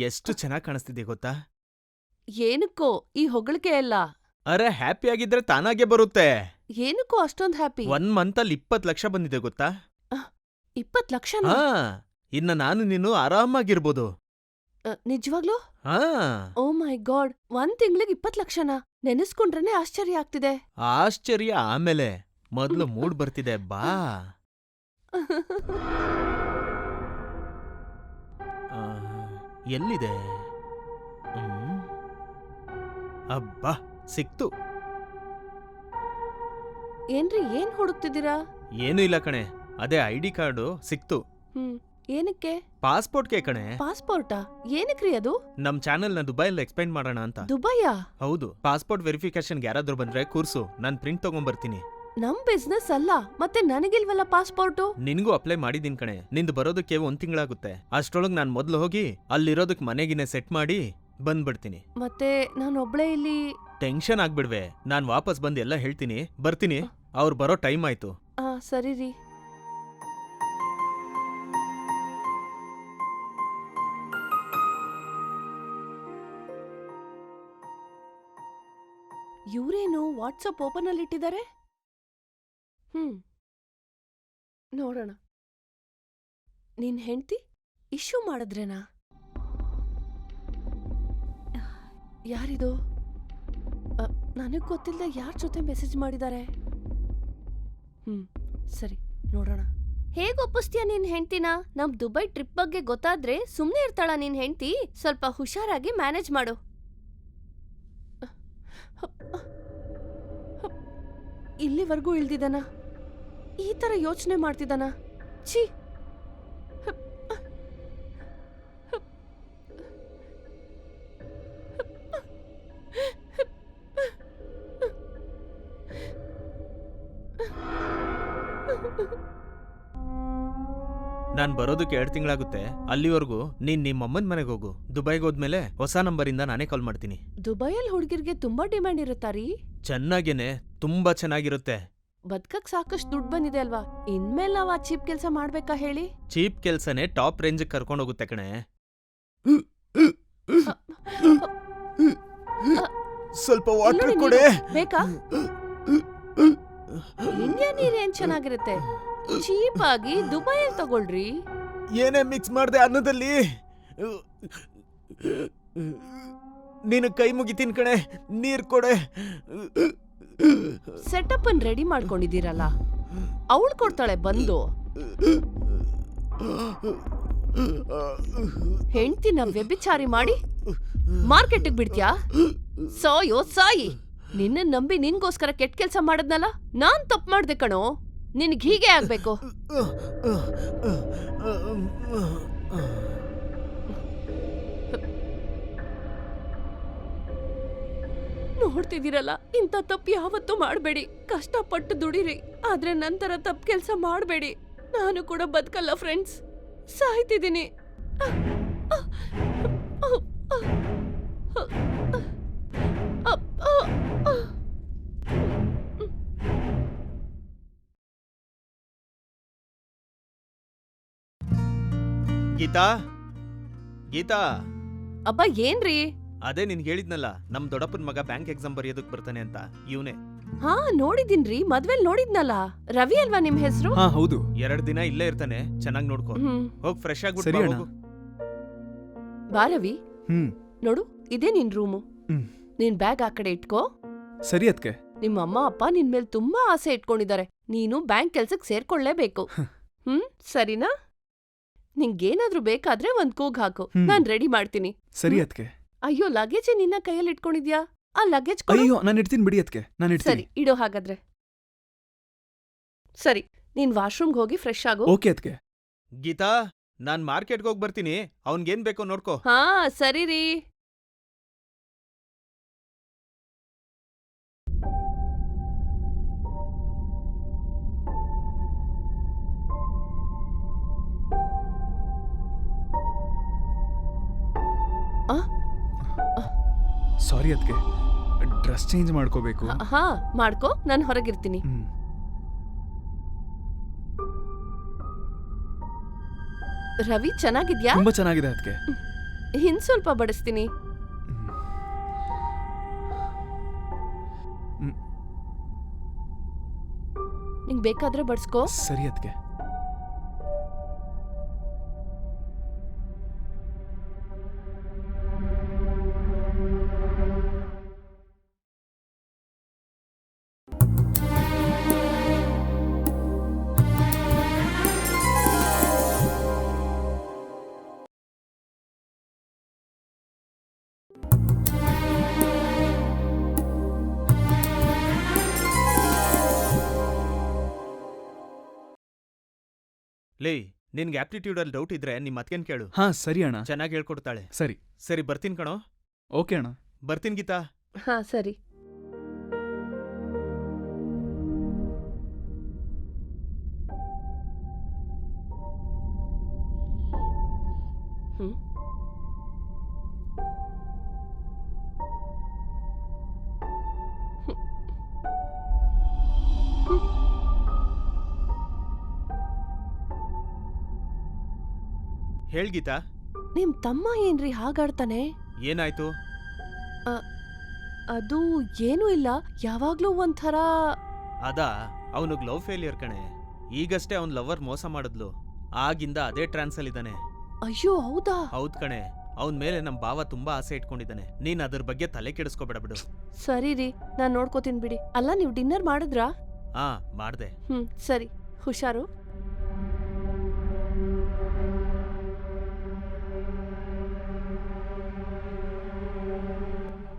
ಎಷ್ಟು ಚೆನ್ನಾಗಿ ಕಾಣಿಸ್ತಿದೆ ಗೊತ್ತಾ? ಏನಕ್ಕೋ ಈ ಹೊಗಳಿಕೆ ಎಲ್ಲ? ಅರೆ, ಹ್ಯಾಪಿ ಆಗಿದ್ರೆ ತಾನಾಗೆ ಬರುತ್ತೆ. ಏನಕ್ಕೋ ಅಷ್ಟೊಂದ್ ಹ್ಯಾಪಿ? 1 ಮಂತ್ ಅಲ್ಲಿ 20 ಲಕ್ಷ ಬಂದಿದೆ ಗೊತ್ತಾ? 20 ಲಕ್ಷ? ಇನ್ನ ನಾನು ನೀನು ಆರಾಮಾಗಿರ್ಬೋದು. ನಿಜವಾಗ್ಲೂ? ಓ ಮೈ ಗಾಡ್, 1 ತಿಂಗ್ಳಿಗೆ 20 ಲಕ್ಷನಾ? ನೆನೆಸ್ಕೊಂಡ್ರೇನೆ ಆಶ್ಚರ್ಯ ಆಗ್ತಿದೆ. ಆಶ್ಚರ್ಯ ಆಮೇಲೆ, ಮೊದ್ಲು ಮೂಡ್ ಬರ್ತಿದೆ, ಬಾ. ಎಲ್ಲಿದೆ? ಅಬ್ಬಾ, ಸಿಕ್ತು. ಏನ್ರಿ, ಏನ್ ಹುಡುಕ್ತಿದ್ದೀರಾ? ಏನೂ ಇಲ್ಲ ಕಣೆ, ಅದೇ ಐಡಿ ಕಾರ್ಡು ಸಿಕ್ತು. ಏನಕ್ಕೆ? ಪಾಸ್ಪೋರ್ಟ್ಗೆ ಕಣೆ. ಪಾಸ್ಪೋರ್ಟಾ? ಏನಕ್ರಿ ಅದು? ನಮ್ ಚಾನೆಲ್ ನ ದುಬೈಲ್ ಎಕ್ಸ್ಪೆಂಡ್ ಮಾಡೋಣ ಅಂತ. ದುಬೈಯಾ? ಹೌದು. ಪಾಸ್ಪೋರ್ಟ್ ವೆರಿಫಿಕೇಶನ್ ಯಾರಾದ್ರೂ ಬಂದ್ರೆ ಕೂರ್ಸು, ನಾನ್ ಪ್ರಿಂಟ್ ತಗೊಂಡ್ಬರ್ತೀನಿ. ನಮ್ ಬಿಸ್ನೆಸ್ ಅಲ್ಲ, ಮತ್ತೆ ನನಗಿಲ್ವಲ್ಲ ಪಾಸ್ಪೋರ್ಟು? ನಿನ್ಗೂ ಅಪ್ಲೈ ಮಾಡಿದೀನ್ ಕಣೆ. ನಿಂದು ಬರೋದಕ್ಕೆ 1 ತಿಂಗಳಾಗುತ್ತೆ. ಅಷ್ಟ್ರೊಳಗ್ ನಾನ್ ಮೊದ್ಲು ಹೋಗಿ ಅಲ್ಲಿರೋದಕ್ ಮನೆಗಿನೇ ಸೆಟ್ ಮಾಡಿ ಬಂದ್ಬಿಡ್ತೀನಿ. ಮತ್ತೆ ನಾನು ಒಬ್ಳೇ ಇಲ್ಲಿ? ಟೆನ್ಷನ್ ಆಗ್ಬಿಡ್ವೆ, ನಾನ್ ವಾಪಸ್ ಬಂದು ಎಲ್ಲ ಹೇಳ್ತೀನಿ. ಬರ್ತೀನಿ, ಅವ್ರು ಬರೋ ಟೈಮ್ ಆಯ್ತು. ಸರಿ ರೀ. ಇವ್ರೇನು ವಾಟ್ಸಪ್ ಓಪನ್ ಅಲ್ಲಿ ಇಟ್ಟಿದ್ದಾರೆ? ನೋಡೋಣ. ನಿನ್ ಹೆಂಡ್ತಿ ಇಶ್ಯೂ ಮಾಡಿದ್ರೇನಾ? ಯಾರಿದು? ನನಗ್ ಗೊತ್ತಿಲ್ಲದೆ ಯಾರ್ ಜೊತೆ ಮೆಸೇಜ್ ಮಾಡಿದ್ದಾರೆ? ಸರಿ, ನೋಡೋಣ. ಹೇಗ್ ಒಪ್ಪಿಸ್ತೀಯ ನಿನ್ ಹೆಂಡ್ತಿನ? ನಮ್ ದುಬೈ ಟ್ರಿಪ್ ಬಗ್ಗೆ ಗೊತ್ತಾದ್ರೆ ಸುಮ್ನೆ ಇರ್ತಾಳ ನಿನ್ ಹೆಂಡ್ತಿ? ಸ್ವಲ್ಪ ಹುಷಾರಾಗಿ ಮ್ಯಾನೇಜ್ ಮಾಡು. ಇಲ್ಲಿವರೆಗೂ ಇಳ್ದಿದ್ದಾನ? ಈ ತರ ಯೋಚನೆ ಮಾಡ್ತಿದ್ದಾನ? ಛೀ! ನಾನ್ ಬರೋದಕ್ಕೆ 2 ತಿಂಗಳಾಗುತ್ತೆ. ಅಲ್ಲಿವರೆಗೂ ನೀನ್ ನಿಮ್ಮಮ್ಮನ್ ಮನೆಗೆ ಹೋಗು. ದುಬೈಗೆ ಹೋದ್ಮೇಲೆ ಹೊಸ ನಂಬರಿಂದ ನಾನೇ ಕಾಲ್ ಮಾಡ್ತೀನಿ. ದುಬೈಯಲ್ಲಿ ಹುಡುಗಿರ್ಗೆ ತುಂಬಾ ಡಿಮ್ಯಾಂಡ್ ಇರುತ್ತಾರೀ? ಚೆನ್ನಾಗೇನೆ, ತುಂಬಾ ಚೆನ್ನಾಗಿರುತ್ತೆ. ಬದ್ಕಕ್ ಸಾಕಷ್ಟು ದುಡ್ಡು ಬಂದಿದೆ ಅಲ್ವಾ? ಇನ್ಮೇಲೆ ನಾವ್ ಆ ಚೀಪ್ ಕೆಲ್ಸ ಮಾಡ್ಬೇಕಾ ಹೇಳಿ? ಚೀಪ್ ಕೆಲ್ಸನೇ ಟಾಪ್ ರೇಂಜ್ ಕರ್ಕೊಂಡೋಗುತ್ತೆ ಕಣೆ. ಸ್ವಲ್ಪ ವಾಟರ್ ಕೊಡೆ. ಬೇಕಾ? ಇಂಡಿಯನ್ ನೀರ್ ಏನ್ ಚೆನ್ನಾಗಿರುತ್ತೆ, ಚೀಪ್ ಆಗಿ ದುಬೈಯಲ್ಲಿ ತಗೊಳ್ರಿ. ಏನೇ ಮಿಕ್ಸ್ ಮಾಡ್ದೆ ಅನ್ನದಲ್ಲಿ. ನೀನು ಕೈ ಮುಗಿತೀನಿ ಕಣೆ, ನೀರ್ ಕೊಡೆ. ಸೆಟಪ್ ಅನ್ ರೆಡಿ ಮಾಡ್ಕೊಂಡಿದ್ದೀರಲ್ಲ, ಅವಳು ಕೊಡ್ತಾಳೆ ಬಂದು. ಹೆಂಡ್ತಿನ ವ್ಯಭಿಚಾರಿ ಮಾಡಿ ಮಾರ್ಕೆಟಿಗೆ ಬಿಡ್ತ್ಯಾ? ಸಾಯೋ ಸಾಯಿ. ನಿನ್ನ ನಂಬಿ ನಿನ್ಗೋಸ್ಕರ ಕೆಟ್ಟ ಕೆಲ್ಸ ಮಾಡದ್ನಲ್ಲ, ನಾನ್ ತಪ್ಪು ಮಾಡ್ದೆ ಕಣೋ. ನಿನ್ಗ್ ಹೀಗೆ ಆಗ್ಬೇಕು. ನೋಡ್ತಿದ್ದೀರಲ್ಲ, ಇಂಥ ತಪ್ಪು ಯಾವತ್ತೂ ಮಾಡಬೇಡಿ. ಕಷ್ಟಪಟ್ಟು ದುಡಿರಿ, ಆದ್ರೆ ನಂತರ ತಪ್ಪು ಕೆಲಸ ಮಾಡಬೇಡಿ. ನಾನು ಕೂಡ ಬದುಕಲ್ಲ ಫ್ರೆಂಡ್ಸ್, ಸಾಯ್ತಿದ್ದೀನಿ. ಗೀತಾ, ಗೀತಾ. ಅಬ್ಬಾ ಏನ್ರಿ? ಅದೇ ನಿನ್ ಹೇಳಿದ್ನಲ್ಲ, ನಮ್ ದೊಡ್ಡಪ್ಪನ ಮಗ ಬ್ಯಾಂಕ್ ಎಕ್ಸಾಮ್ ಬರೆಯೋದಕ್ ಬರ್ತಾನೆ ಅಂತ, ಇವನೇ. ಹಾ ನೋಡಿದೀನ್ರಿ, ಮದ್ವೆಲ್ ನೋಡಿದ್ನಲ್ಲ. ರವಿ ಅಲ್ವಾ ನಿಮ್ ಹೆಸರು? ಹಾ ಹೌದು. 2 ದಿನ ಇಲ್ಲೇ ಇರ್ತಾನೆ, ಚೆನ್ನಾಗ್ ನೋಡ್ಕೋ. ಹೋಗ್ ಫ್ರೆಶ್ ಸರಿ ಆಗ್ಬಿಟ್ಟು ಅಣ್ಣ. ಹೋಗು. ಬಾ ರವಿ, ಹ್ಮ್ ನೋಡು ಇದೇ ನಿನ್ ರೂಮು. ಹ್ಮ್. ನಿನ್ ಬ್ಯಾಗ್ ಆ ಕಡೆ ಇಟ್ಕೋ. ಸರಿ ಅದ್ಕೆ. ನಿಮ್ಮ ಅಮ್ಮ ಅಪ್ಪ ನಿನ್ ಮೇಲೆ ತುಂಬಾ ಆಸೆ ಇಟ್ಕೊಂಡಿದ್ದಾರೆ. ನೀನು ಬ್ಯಾಂಕ್ ಕೆಲ್ಸಕ್ ಸೇರ್ಕೊಳ್ಳೇಬೇಕು. ಸರಿನಾ? ನಿಂಗೇನಾದ್ರೂ ಬೇಕಾದ್ರೆ ಒಂದ್ ಕೂಗ್ ಹಾಕು, ನಾನ್ ರೆಡಿ ಮಾಡ್ತೀನಿ. ಸರಿ ಅದ್ಕೆ. ಅಯ್ಯೋ, ಲಗೇಜ್ ನಿನ್ನ ಕೈಯಲ್ಲಿ ಇಟ್ಕೊಂಡಿದ್ಯಾ? ಆ ಲಗೇಜ್ ಕೊಡು. ಅಯ್ಯೋ ನಾನು ಇಡ್ತೀನಿ ಬಿಡಿ ಅದ್ಕೆ, ನಾನು ಸರಿ, ಇಡ್ತೀನಿ. ಇಡೋ ಹಾಗಾದ್ರೆ. ಸರಿ, ನೀನ್ ವಾಶ್ರೂಮ್ಗೆ ಹೋಗಿ ಫ್ರೆಶ್ ಆಗು. ಓಕೆ ಅದ್ಕೆ. ಗೀತಾ, ನಾನ್ ಮಾರ್ಕೆಟ್ಗೆ ಹೋಗಿ ಬರ್ತೀನಿ, ಅವ್ನ್ಗೇನ್ ಬೇಕೋ ನೋಡ್ಕೋ. ಹಾ ಸರಿ ರೀ. ಸಾರಿ ಅದ್ಕೆ, ಡ್ರೆಸ್ ಚೇಂಜ್ ಮಾಡ್ಕೋಬೇಕು. ಹಾ ಮಾಡ್ಕೋ, ನಾನ್ ಹೊರಗಿರ್ತೀನಿ. ರವಿ ಚೆನ್ನಾಗಿದ್ಯಾ? ತುಂಬಾ ಚೆನ್ನಾಗಿದೆ ಅದ್ಕೆ. ಹಿನ್ ಸ್ವಲ್ಪ ಬಡಿಸ್ತೀನಿ. ನಿಂಗ್ ಬೇಕಾದ್ರೆ ಬಡ್ಸ್ಕೋ. ಸರಿ ಅದ್ಕೆ. ಲೇ, ನಿನ್ಗೆ ಆಪ್ಟಿಟ್ಯೂಡ್ ಅಲ್ಲಿ ಡೌಟ್ ಇದ್ರೆ ನಿಮ್ ಅತ್ಗೆನ್ ಕೇಳು, ಹಾ ಸರಿ ಅಣ್ಣ. ಚೆನ್ನಾಗಿ ಹೇಳ್ಕೊಡ್ತಾಳೆ. ಸರಿ ಸರಿ, ಬರ್ತೀನಿ ಕಣೋ. ಓಕೆ ಅಣ್ಣ. ಬರ್ತೀನಿ ಗೀತಾ. ಹಾ ಸರಿ. ಹೇಳ್ ಗೀತಾ. ನಿಮ್ ತಮ್ಮ ಏನ್ರಿ ಹಾಗಾಡ್ತಾನೆ? ಏನಾಯ್ತು? ಅದು ಏನೂ ಇಲ್ಲ, ಯಾವಾಗ್ಲೂ ಒಂಥರ. ಅದಾ, ಅವನಿಗೆ ಲವ್ ಫೇಲಿಯರ್ ಕಣೆ. ಈಗಷ್ಟೇ ಅವನ್ ಲವರ್ ಮೋಸ ಮಾಡಿದ್ಲು, ಆಗಿಂದ ಅದೇ ಟ್ರಾನ್ಸ್ ಅಲ್ಲಿದ್ದಾನೆ. ಅಯ್ಯೋ ಹೌದಾ? ಹೌದ್ ಕಣೆ, ಅವನ್ ಮೇಲೆ ನಮ್ ಭಾವ ತುಂಬಾ ಆಸೆ ಇಟ್ಕೊಂಡಿದ್ದಾನೆ. ನೀನ್ ಅದ್ರ ಬಗ್ಗೆ ತಲೆ ಕೆಡಿಸ್ಕೋಬೇಡ ಬಿಡು. ಸರಿ ರೀ, ನಾನ್ ನೋಡ್ಕೋತೀನಿ ಬಿಡಿ. ಅಲ್ಲ, ನೀವ್ ಡಿನ್ನರ್ ಮಾಡಿದ್ರಾ? ಹಾ ಮಾಡ್ದೆ. ಸರಿ, ಹುಷಾರು.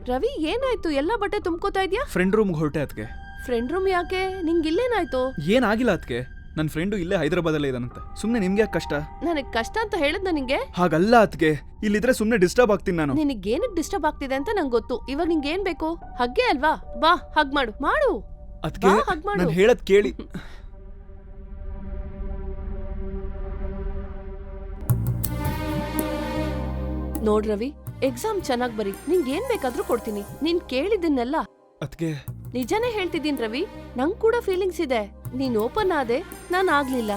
ರವಿ ಏನಾಯ್ತು? ಎಲ್ಲ ಬಟ್ಟೆ ತುಂಬ್ಕೋತಾ ಇದ್ಯಾ? ಫ್ರೆಂಡ್ ರೂಮ್ಗೆ ಹೊರಟೆ ಅದ್ಕೆ. ಫ್ರೆಂಡ್ ರೂಮ್ ಯಾಕೆ? ನಿಂಗ್ ಇಲ್ಲೇನಾಯ್ತು? ಏನಾಗಿಲ್ಲ ಅದ್ಕೆ, ನನ್ನ ಫ್ರೆಂಡು ಇಲ್ಲೇ ಹೈದರಾಬಾದಲ್ಲೇ ಇದಾನಂತೆ. ಸುಮ್ನೆ ನಿಮ್ಗೆ ಯಾಕೆ ಕಷ್ಟ? ನನಗ್ ಕಷ್ಟ ಅಂತ ಹೇಳಿದ್ನ ನಿಂಗೆ? ಹಾಗಲ್ಲ ಅದ್ಕೆ, ಇಲ್ಲಿದ್ರೆ ಸುಮ್ನೆ ಡಿಸ್ಟರ್ಬ್ ಆಗ್ತೀನಿ ನಾನು. ನಿನಗೇನಕ್ ಡಿಸ್ಟರ್ಬ್ ಆಗ್ತಿದೆ ಅಂತ ನಂಗೆ ಗೊತ್ತು. ಇವಾಗ ನಿಂಗೆ ಏನ್ ಬೇಕು? ಹಗ್ಗೆ ಅಲ್ವಾ? ಬಾ, ಹಗ್ ಮಾಡು ಮಾಡು. ಅದ್ಕೆ ಬಾ, ಹಗ್ ಮಾಡು. ನಾನು ಹೇಳದ್ ಕೇಳಿ. ನೋಡ್ ರವಿ, ಎಕ್ಸಾಮ್ ಚೆನ್ನಾಗ್ ಬರಿ, ನಿಂಗ್ ಏನ್ ಬೇಕಾದ್ರೂ ಕೊಡ್ತೀನಿ. ನೀನ್ ಕೇಳಿದ್ದನ್ನೆಲ್ಲ. ಅದ್ಕೆ ನಿಜಾನೇ ಹೇಳ್ತಿದ್ದೀನ್ ರವಿ, ನಂಗ್ ಕೂಡ ಫೀಲಿಂಗ್ಸ್ ಇದೆ. ನೀನ್ ಓಪನ್ ಆದೆ, ನಾನ್ ಆಗ್ಲಿಲ್ಲ.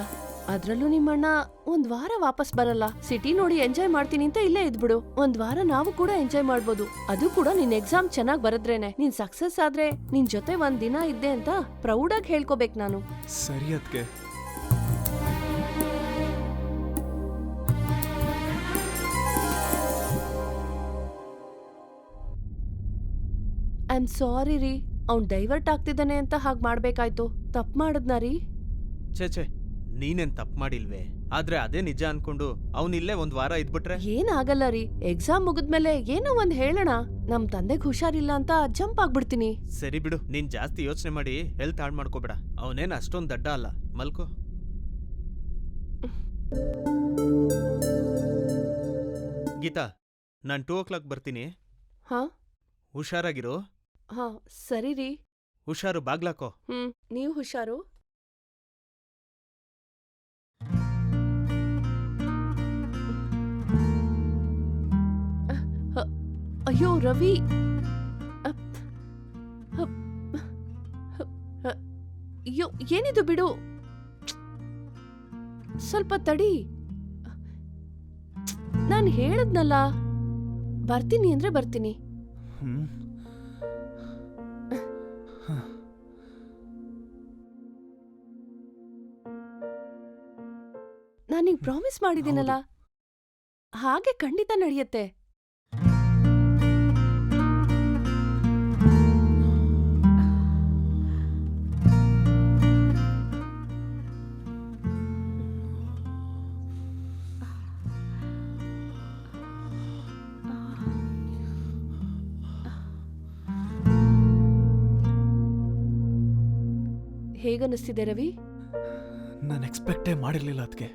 ಅದ್ರಲ್ಲೂ ನಿಮ್ಮಣ್ಣ ಒಂದ್ ವಾರ ವಾಪಸ್ ಬರಲ್ಲ. ಸಿಟಿ ನೋಡಿ ಎಂಜಾಯ್ ಮಾಡ್ತೀನಿ ಅಂತ ಇಲ್ಲೇ ಇದ್ಬಿಡು. ಒಂದ್ ವಾರ ನಾವು ಕೂಡ ಎಂಜಾಯ್ ಮಾಡ್ಬೋದು. ಅದು ಕೂಡ ನಿನ್ ಎಕ್ಸಾಮ್ ಚೆನ್ನಾಗ್ ಬರದ್ರೇನೆ. ನೀನ್ ಸಕ್ಸಸ್ ಆದ್ರೆ ನಿನ್ ಜೊತೆ ಒಂದ್ ದಿನ ಇದ್ದೆ ಅಂತ ಪ್ರೌಡ್ ಆಗಿ ಹೇಳ್ಕೋಬೇಕು ನಾನು. ಸರಿ ಅದ್ಕೆ. ಐ ಆಮ್ ಸಾರಿ ರೀ. ಅವ್ನ್ ಡೈವರ್ಟ್ ಆಗ್ತಿದ್ದಾನೆ ಅಂತ ಹಾಗ್ ಮಾಡ್ಬೇಕಾಯ್ತು. ತಪ್ಪು ಮಾಡದ್ನಾ ರೀ? ಛೇ ನೀನೇನ್ ತಪ್ಪು ಮಾಡಿಲ್ವೇ? ಆದ್ರೆ ಅದೇ ನಿಜ ಅನ್ಕೊಂಡು ಅವನಿಲ್ಲೇ ಒಂದ್ ವಾರ ಇದ್ಬಿಟ್ರೆ ಏನಾಗಲ್ಲ ರೀ. ಎಕ್ಸಾಮ್ ಮುಗಿದ್ಮೇಲೆ ಏನೋ ಒಂದ್ ಹೇಳೋಣ. ನಮ್ ತಂದೆಗ್ ಹುಷಾರಿಲ್ಲ ಅಂತ ಜಂಪ್ ಆಗ್ಬಿಡ್ತೀನಿ. ಸರಿ ಬಿಡು, ನೀನ್ ಜಾಸ್ತಿ ಯೋಚನೆ ಮಾಡಿ ಹೆಲ್ತ್ ಹಾಳ್ ಮಾಡ್ಕೋಬೇಡ. ಅವನೇನ್ ಅಷ್ಟೊಂದ್ ದಡ್ಡ ಅಲ್ಲ, ಮಲ್ಕೋ. ಗೀತಾ, ನಾನ್ 2 o'clock ಬರ್ತೀನಿ. ಹಾ ಹುಷಾರಾಗಿರು. ಹಾ ಸರಿ ರೀ. ಹುಷಾರು, ಬಾಗ್ಲಾಕೋ. ನೀವು ಹುಷಾರು. ಅಯ್ಯೋ ರವಿ, ಅಯ್ಯೋ ಏನಿದು ಬಿಡು. ಸ್ವಲ್ಪ ತಡಿ. ನಾನ್ ಹೇಳದ್ನಲ್ಲ, ಬರ್ತೀನಿ ಅಂದ್ರೆ ಬರ್ತೀನಿ. ನಾನೀಗ ಪ್ರಾಮಿಸ್ ಮಾಡಿದ್ದೀನಲ್ಲ, ಹಾಗೆ ಖಂಡಿತ ನಡೆಯುತ್ತೆ. ಹೇಗನ್ನಿಸ್ತಿದೆ ರವಿ? ನಾನು ಎಕ್ಸ್ಪೆಕ್ಟೇ ಮಾಡಿರ್ಲಿಲ್ಲ ಅದಕ್ಕೆ.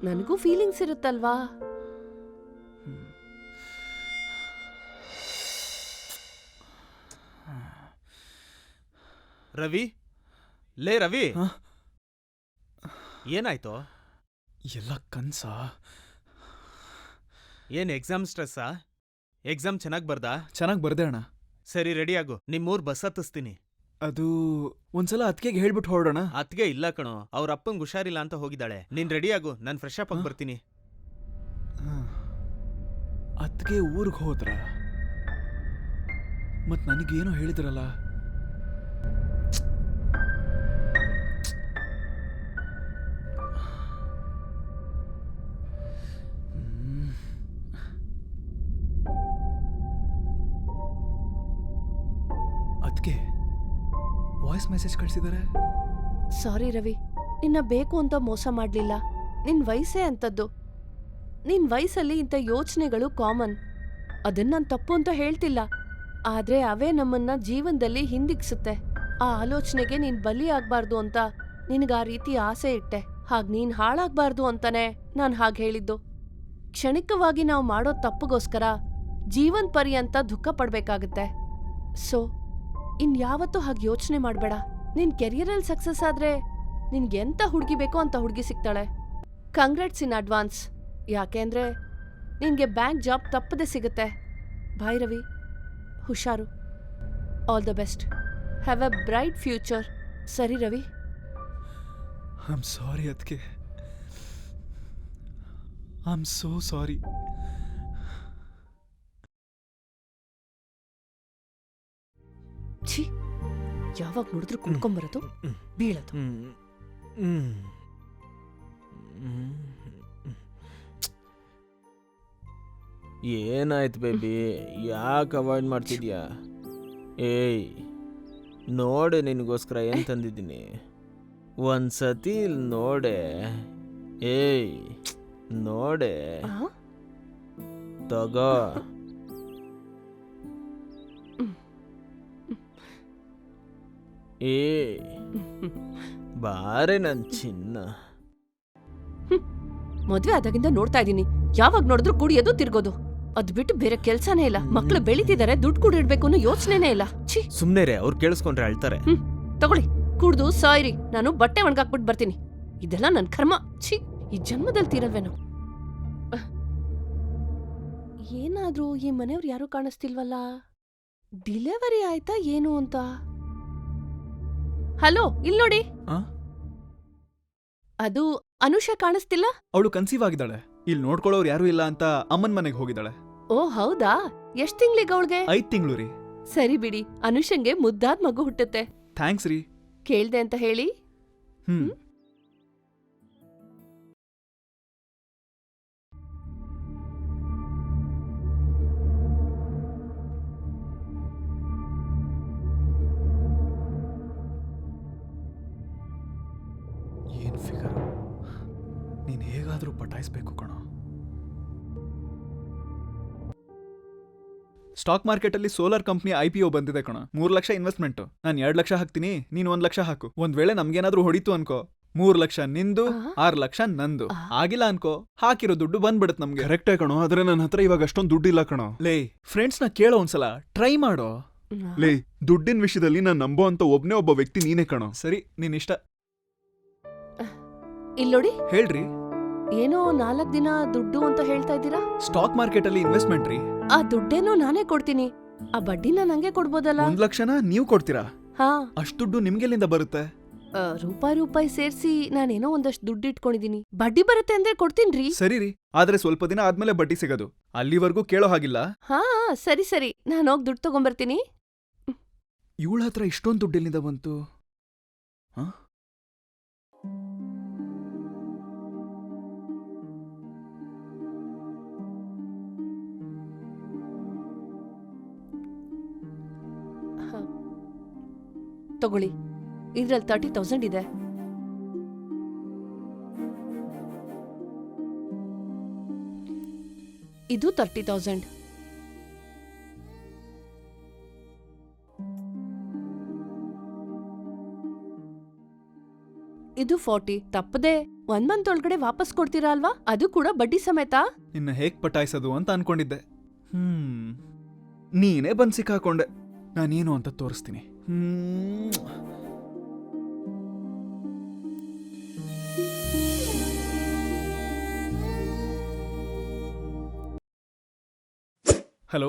ನನಗೂ ಫೀಲಿಂಗ್ಸ್ ಇರುತ್ತಲ್ವಾ? ರವಿ, ಲೇ ರವಿ, ಏನಾಯ್ತು? ಎಲ್ಲ ಕನ್ಸಾ? ಏನ್ ಎಕ್ಸಾಮ್ ಸ್ಟ್ರೆಸ್ಸಾ? ಎಕ್ಸಾಮ್ ಚೆನ್ನಾಗ್ ಬರ್ದಾ? ಚೆನ್ನಾಗಿ ಬರ್ದೆ ಅಣ್ಣ. ಸರಿ, ರೆಡಿ ಆಗು. ನಿಮ್ಮೂರ್ ಬಸ್ ಹತ್ತಿಸ್ತೀನಿ. ಅದು ಒಂದ್ಸಲ ಅದ್ಕೆಗೆ ಹೇಳ್ಬಿಟ್ಟು ಹೊರಡೋಣ. ಅತ್ಗೆ ಇಲ್ಲ ಕಣೋ, ಅವ್ರ ಅಪ್ಪಂಗ್ ಹುಷಾರಿಲ್ಲ ಅಂತ ಹೋಗಿದ್ದಾಳೆ. ನೀನ್ ರೆಡಿ ಆಗು, ನಾನ್ ಫ್ರೆಶ್ ಅಪ್ ಆಗಿ ಬರ್ತೀನಿ. ಅದ್ಕೆ ಊರಿಗೆ ಹೋದ್ರ? ಮತ್ ನನಗೇನೋ ಹೇಳಿದ್ರಲ್ಲ. ಅದ್ಕೆ ವಾಯ್ಸ್ ಮೆಸೇಜ್ ಕಳಿಸಿದಾರೆ. ಸಾರಿ ರವಿ, ನಿನ್ನ ಬೇಕು ಅಂತ ಮೋಸ ಮಾಡ್ಲಿಲ್ಲ. ನಿನ್ ವಯಸ್ಸೇ ಅಂತದ್ದು. ನಿನ್ ವಯಸ್ಸಲ್ಲಿ ಇಂಥ ಯೋಚನೆಗಳು ಕಾಮನ್. ಅದನ್ನ ನಾನ್ ತಪ್ಪು ಅಂತ ಹೇಳ್ತಿಲ್ಲ. ಆದ್ರೆ ಅವೇ ನಮ್ಮನ್ನ ಜೀವನದಲ್ಲಿ ಹಿಂದಿಕ್ಸುತ್ತೆ. ಆ ಆಲೋಚನೆಗೆ ನೀನ್ ಬಲಿ ಆಗ್ಬಾರ್ದು ಅಂತ ನಿನಗ ಆ ರೀತಿ ಆಸೆ ಇಟ್ಟೆ. ಹಾಗ್ ನೀನ್ ಹಾಳಾಗ್ಬಾರ್ದು ಅಂತಾನೆ ನಾನ್ ಹಾಗೆ ಹೇಳಿದ್ದು. ಕ್ಷಣಿಕವಾಗಿ ನಾವು ಮಾಡೋ ತಪ್ಪುಗೋಸ್ಕರ ಜೀವನ್ ಪರ್ಯಂತ ದುಃಖ ಪಡ್ಬೇಕಾಗತ್ತೆ. ಸೊ ಇನ್ಯಾವತ್ತೂ ಹಾಗೆ ಯೋಚನೆ ಮಾಡ್ಬೇಡ. ನಿನ್ ಕೆರಿಯರಲ್ಲಿ ಸಕ್ಸಸ್ ಆದ್ರೆ ನಿನ್ಗೆ ಎಂತ ಹುಡುಗಿ ಬೇಕೋ ಅಂತ ಹುಡುಗಿ ಸಿಗ್ತಾಳೆ. Congrats in advance. ಯಾಕೆಂದ್ರೆ ನಿನ್ಗೆ ಬ್ಯಾಂಕ್ ಜಾಬ್ ತಪ್ಪದೆ ಸಿಗುತ್ತೆ. ಬಾಯ್ ರವಿ, ಹುಷಾರು. All the best. Have a bright future. ಸರಿ ರವಿ. ಐ ಆಮ್ ಸಾರಿ ಅದ್ಕೆ. I am so sorry. ಛೀ, ಯಾವಾಗ ನೋಡಿದ್ರು ಕುಣ್ಕೊಂಬರೋದು, ಬೀಳೋದು. ಏನಾಯ್ತು ಬೇಬಿ, ಯಾಕೆ ಅವಾಯ್ಡ್ ಮಾಡ್ತಿದ್ಯಾ? ಏಯ್ ನೋಡೆ, ನಿನಗೋಸ್ಕರ ಏನು ತಂದಿದ್ದೀನಿ. ಒಂದ್ಸತಿ ಇಲ್ಲಿ ನೋಡೆ. ಏಯ್ ನೋಡೆ, ತಗೋ. ಏ ಬಾರೆ ನನ್ ಚಿನ್ನ. ಮದ್ವೆ ಆದಾಗಿಂದ ನೋಡ್ತಾ ಇದೀನಿ, ಯಾವಾಗ ನೋಡಿದ್ರು ಕುಡಿಯೋದು ತಿರ್ಗೋದು. ಅದ್ ಬಿಟ್ಟು ಬೇರೆ ಕೆಲ್ಸನೇ ಇಲ್ಲ. ಮಕ್ಳು ಬೆಳಿತಿದಾರೆ, ದುಡ್ಡು ಕೂಡಿಡ್ಬೇಕು ಅನ್ನೋ ಯೋಚನೆನೇ ಇಲ್ಲ. ಛೀ, ಸುಮ್ನೆರೆ, ಅವ್ರು ಕೇಳಿಸ್ಕೊಂಡ್ರೆ ಅಳ್ತಾರೆ. ತಗೊಳ್ಳಿ, ಕುಡ್ದು ಸಾಯ್ರಿ. ನಾನು ಬಟ್ಟೆ ಒಣಗಾಕ್ಬಿಟ್ಟು ಬರ್ತೀನಿ. ಇದೆಲ್ಲ ನನ್ ಕರ್ಮ. ಛೀ, ಈ ಜನ್ಮದಲ್ಲಿ ತೀರಲ್ವೇನೋ. ಏನಾದ್ರೂ ಈ ಮನೆಯವ್ರು ಯಾರು ಕಾಣಿಸ್ತಿಲ್ವಲ್ಲ? ಡಿಲೆವರಿ ಆಯ್ತಾ ಏನು ಅಂತ? ಹಲೋ ಇಲ್ ನೋಡಿ. ಆ? ಅದು ಅನುಷಾ ಕಾಣಿಸ್ತಿಲ್ಲ. ಅವಳು ಕನ್ಸೀವ್ ಆಗಿದ್ದಾಳೆ. ಇಲ್ಲಿ ನೋಡ್ಕೊಳ್ಳೋರು ಯಾರು ಇಲ್ಲ ಅಂತ ಅಮ್ಮನ್ ಮನೆಗೆ ಹೋಗಿದ್ದಾಳೆ. ಓ ಹೌದಾ? ಎಷ್ಟ್ ತಿಂಗ್ಳಿಗೆ ಅವಳಿಗೆ? 5 ತಿಂಗಳು ರೀ. ಸರಿ ಬಿಡಿ, ಅನುಷಂಗೆ ಮುದ್ದಾದ್ ಮಗು ಹುಟ್ಟುತ್ತೆ. ಥ್ಯಾಂಕ್ಸ್ ರೀ. ಕೇಳ್ದೆ ಅಂತ ಹೇಳಿ. ಹ್ಮ್. ಏನ್ ಫಿಗರ್. ನೀನ್ ಹೇಗಾದ್ರೂ ಪಟಾಯಿಸ್ಬೇಕು ಕಣೋ. ಸ್ಟಾಕ್ ಮಾರ್ಕೆಟ್ ಅಲ್ಲಿ ಸೋಲಾರ್ ಕಂಪ್ನಿ IPO ಬಂದಿದೆ ಕಣ. 3 ಲಕ್ಷ ಇನ್ವೆಸ್ಟ್ಮೆಂಟ್. ನಾನು 2 ಲಕ್ಷ ಹಾಕ್ತೀನಿ, ನೀನ್ 1 ಲಕ್ಷ ಹಾಕು. ಒಂದ್ ವೇಳೆ ನಮ್ಗೇನಾದ್ರೂ ಹೊಡಿತು ಅನ್ಕೋ, 3 ಲಕ್ಷ ನಿಂದು, 6 ಲಕ್ಷ ನಂದು. ಆಗಿಲ್ಲ ಅನ್ಕೋ, ಹಾಕಿರೋ ದುಡ್ಡು ಬಂದ್ಬಿಡತ್ ನಮ್ಗೆ. ಕರೆಕ್ಟೇ ಕಣೋ, ಆದ್ರೆ ನನ್ನ ಹತ್ರ ಇವಾಗ ಅಷ್ಟೊಂದು ದುಡ್ಡಿಲ್ಲ ಕಣೋ. ಲೇ, ಫ್ರೆಂಡ್ಸ್ ನ ಕೇಳೋ ಒಂದ್ಸಲ, ಟ್ರೈ ಮಾಡೋ. ಲೇ, ದುಡ್ಡಿನ ವಿಷಯದಲ್ಲಿ ನಾನು ನಂಬೋ ಅಂತ ಒಬ್ಬ ವ್ಯಕ್ತಿ ನೀನೇ ಕಣೋ. ಸರಿ, ನಿನ್ ಇಷ್ಟ. ಇಲ್ ನೋಡಿ. ಹೇಳ್ರಿ. ಏನೋ 4 ದಿನ ದುಡ್ಡು ಅಂತ ಹೇಳ್ತಾ ಇದ್ದೀರಾ? ಸ್ಟಾಕ್ ಮಾರ್ಕೆಟ್ ಅಲ್ಲಿ ಇನ್ವೆಸ್ಟ್ಮೆಂಟ್ ರೀ. ಆ ದುಡ್ಡೇನೋ ನಾನೇ ಕೊಡ್ತೀನಿ, ಆ ಬಡ್ಡಿನ ನಂಗೆ ಕೊಡ್ಬೋದಲ್ಲ? 1 ಲಕ್ಷನ ನೀವು ಕೊಡ್ತೀರಾ? ಹಾ. ಅಷ್ಟು ದುಡ್ಡು ನಿಮ್ಗೆಲ್ಲಿಂದ ಬರುತ್ತೆ? ರೂಪಾಯಿ ಸೇರ್ಸಿ ನಾನೇನೋ ಒಂದಷ್ಟು ದುಡ್ಡು ಇಟ್ಕೊಂಡಿದೀನಿ. ಬಡ್ಡಿ ಬರುತ್ತೆ ಅಂದ್ರೆ ಕೊಡ್ತೀನ್ರಿ. ಸರಿ ರೀ, ಆದ್ರೆ ಸ್ವಲ್ಪ ದಿನ ಆದ್ಮೇಲೆ ಬಡ್ಡಿ ಸಿಗೋದು. ಅಲ್ಲಿವರೆಗೂ ಕೇಳೋ ಹಾಗಿಲ್ಲ. ಹಾ ಸರಿ, ನಾನು ಹೋಗಿ ದುಡ್ಡು ತಗೊಂಬರ್ತೀನಿ. ಇವಳ ಹತ್ರ ಇಷ್ಟೊಂದು ದುಡ್ಡೆಲ್ಲಿಂದ ಬಂತು? ಹ? ತಗೊಳ್ಳಿ, ಇದ್ರಲ್ಲಿ 30,000 ಇದೆ. ಇದು 30,000. ಇದು 40. ತಪ್ಪದೆ 1 ಮಂತ್ ಒಳಗಡೆ ವಾಪಸ್ ಕೊಡ್ತೀರಾ ಅಲ್ವಾ? ಅದು ಕೂಡ ಬಡ್ಡಿ ಸಮೇತ. ನಿನ್ನ ಹೇಗ್ ಪಟಾಯಿಸೋದು ಅಂತ ಅನ್ಕೊಂಡಿದ್ದೆ. ನೀನೇ ಬಂದ್ ಸಿಕ್ಕಾಕೊಂಡೆ. ನಾನೇನು ಅಂತ ತೋರಿಸ್ತೀನಿ. ಹಲೋ.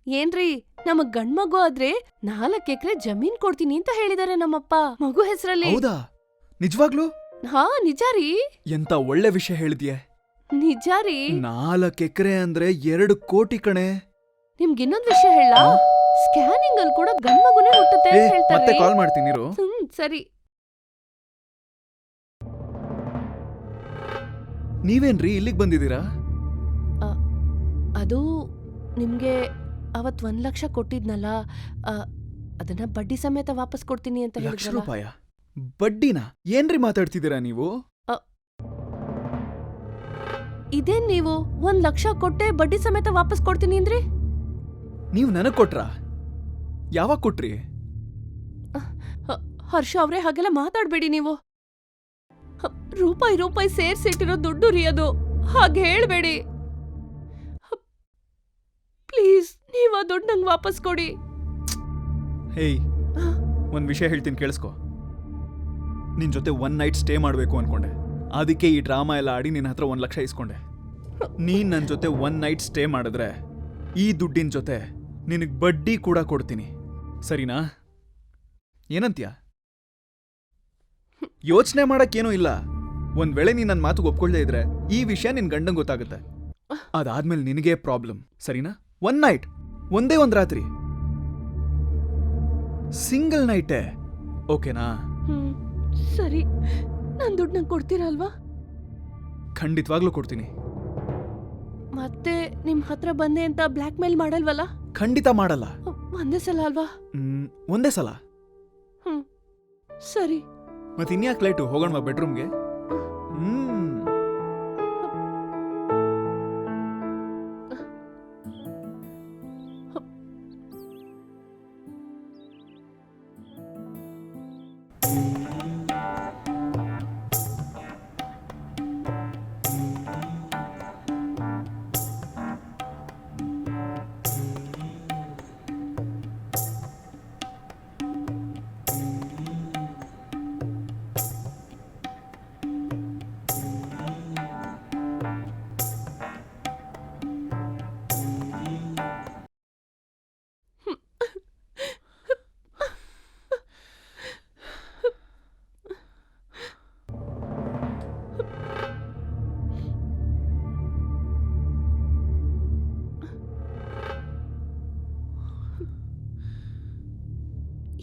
ಏನ್ರಿ, ನಮಗ್ ಗಂಡ್ಮಗು ಆದ್ರೆ 4 ಎಕರೆ ಜಮೀನ್ ಕೊಡ್ತೀನಿ ಅಂತ ಹೇಳಿದಾರೆ ನಮ್ಮಪ್ಪ, ಮಗು ಹೆಸರಲ್ಲಿ. ಹೌದಾ? ನಿಜವಾಗ್ಲೂ? ಹಾ ನಿಜ ರೀ. ಎಂತ ಒಳ್ಳೆ ವಿಷಯ ಹೇಳಿದ್ಯೆ. ನಿಜ ರೀ. 4 ಎಕರೆ ಅಂದ್ರೆ 2 ಕೋಟಿ ಕಣೆ. ನಿಮ್ಗೆ ಇನ್ನೊಂದ್ ವಿಷಯ ಹೇಳ, ಸ್ಕ್ಯಾನಿಂಗ್ ಅಲ್ಲಿ ಕೂಡ ಗಂಡ್ಮಗುನೇ ಹುಟ್ಟುತ್ತೆ ಅಂತ ಮತ್ತೆ ಹೇಳ್ತಾರೆ. ಕಾಲ್ ಮಾಡ್ತೀನಿ ಇರು. ಸರಿ. ನೀವೇನ್ರಿ ಇಲ್ಲಿಗೆ ಬಂದಿದ್ದೀರಾ? ಅದು ನಿಮ್ಗೆ ಅವತ್ 1 ಲಕ್ಷ ಕೊಟ್ಟಿದ್ನಲ್ಲ, ಅದನ್ನ ಬಡ್ಡಿ ಸಮೇತ ವಾಪಸ್ ಕೊಡ್ತೀನಿ ಅಂತ 1 ಲಕ್ಷ ಹೇಳಿದ್ರಲ್ಲ. ರೂಪಾಯ ಬಡ್ಡಿನ? ಏನ್ರಿ ಮಾತಾಡ್ತಿದ್ದೀರಾ ನೀವು? ಇದೇನ್ ನೀವು 1 ಲಕ್ಷ ಕೊಟ್ಟೆ ಬಡ್ಡಿ ಸಮೇತ ವಾಪಸ್ ಕೊಡ್ತೀನಿ ಅಂದ್ರಿ? ನೀವು ನನಗ್ ಕೊಟ್ರಾ? ಯಾವಾಗ ಕೊಟ್ರಿ? ಹರ್ಷ ಅವ್ರೆ, ಹಾಗೆಲ್ಲ ಮಾತಾಡ್ಬೇಡಿ ನೀವು. ರೂಪಾಯಿ ಸೇರ್ಸಿಟ್ಟಿರೋ ದುಡ್ಡು ರೀ ಅದು, ಹಾಗೆ ಹೇಳ್ಬೇಡಿ ಪ್ಲೀಸ್. ನೀವ್ ಆ ದುಡ್ಡು ನಂಗೆ ವಾಪಸ್ ಕೊಡಿ. ಹೇಯ್, ಒಂದ್ ವಿಷಯ ಹೇಳ್ತೀನಿ ಕೇಳಿಸ್ಕೊ. ನಿನ್ ಜೊತೆ 1 ನೈಟ್ ಸ್ಟೇ ಮಾಡ್ಬೇಕು ಅನ್ಕೊಂಡೆ. ಅದಕ್ಕೆ ಈ ಡ್ರಾಮಾ ಎಲ್ಲ ಆಡಿ ನಿನ್ನ ಹತ್ರ 1 ಲಕ್ಷ ಇಸ್ಕೊಂಡೆ. ನೀನ್ ನನ್ ಜೊತೆ 1 ನೈಟ್ ಸ್ಟೇ ಮಾಡಿದ್ರೆ ಈ ದುಡ್ಡಿನ ಜೊತೆ ನಿನಗ್ ಬಡ್ಡಿ ಕೂಡ ಕೊಡ್ತೀನಿ, ಸರಿನಾ? ಏನಂತ್ಯ? ಯೋಚನೆ ಮಾಡಕ್ಕೇನೂ ಇಲ್ಲ. ಒಂದ್ ವೇಳೆ ನೀನ್ ನನ್ ಮಾತುಗೆ ಒಪ್ಕೊಳ್ದೇ ಇದ್ರೆ ಈ ವಿಷಯ ನಿನ್ ಗಂಡಂಗ್ ಗೊತ್ತಾಗುತ್ತೆ. ಅದಾದ್ಮೇಲೆ ನಿನಗೆ ಪ್ರಾಬ್ಲಮ್, ಸರಿನಾ? 1 ನೈಟ್, ಒಂದೇ 1 ರಾತ್ರಿ, ಸಿಂಗಲ್ ನೈಟೇ, ಓಕೆನಾ? ಸರಿ, ನನ್ ದುಡ್ಡು ನಂಗೆ ಕೊಡ್ತೀರಾ ಅಲ್ವಾ? ಖಂಡಿತವಾಗ್ಲೂ ಕೊಡ್ತೀನಿ. ಮತ್ತೆ ನಿಮ್ ಹತ್ರ ಬಂದೆ ಅಂತ ಬ್ಲ್ಯಾಕ್ ಮೇಲ್ ಮಾಡಲ್ವಲ್ಲ? ಖಂಡಿತ ಮಾಡಲ್ಲ. ಒಂದೇ ಸಲ ಅಲ್ವಾ? ಒಂದೇ ಸಲ. ಸರಿ. ಮತ್ತೆ ಇನ್ಯಾಕ್ ಲೈಟು, ಹೋಗೋಣ ಬೆಡ್ರೂಮ್ಗೆ.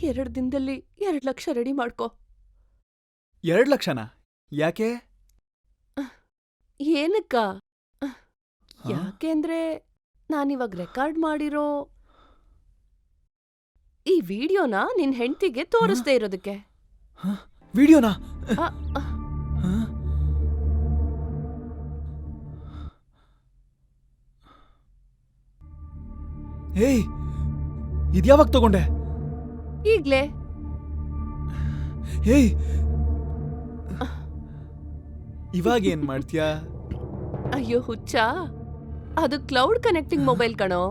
2 ದಿನದಲ್ಲಿ 2 ಲಕ್ಷ ರೆಡಿ ಮಾಡ್ಕೋ. 2 ಲಕ್ಷನಾ? ಯಾಕೆ? ಏನಕ್ಕ? ಹಾ? ಯಾಕೆಂದ್ರೆ ನಾನಿವಾಗ ರೆಕಾರ್ಡ್ ಮಾಡಿರೋ ಈ ವಿಡಿಯೋನ ನಿನ್ ಹೆಂಡ್ತಿಗೆ ತೋರಿಸ್ದೇ ಇರೋದಕ್ಕೆ. ವಿಡಿಯೋನಾ? ಅ, ಅ, ಹಾ? ಏಯ್, ಇದ್ಯಾವಾಗ ತಗೊಂಡೆ? ಈಗ್ಲೇ. ಏಯ್, ಇವಾಗ ಏನ್ ಮಾಡ್ತೀಯಾ? ಅಯ್ಯೋ ಹುಚ್ಚ, ಅದು ಕ್ಲೌಡ್ ಕನೆಕ್ಟಿಂಗ್ ಮೊಬೈಲ್ ಕಣೋ.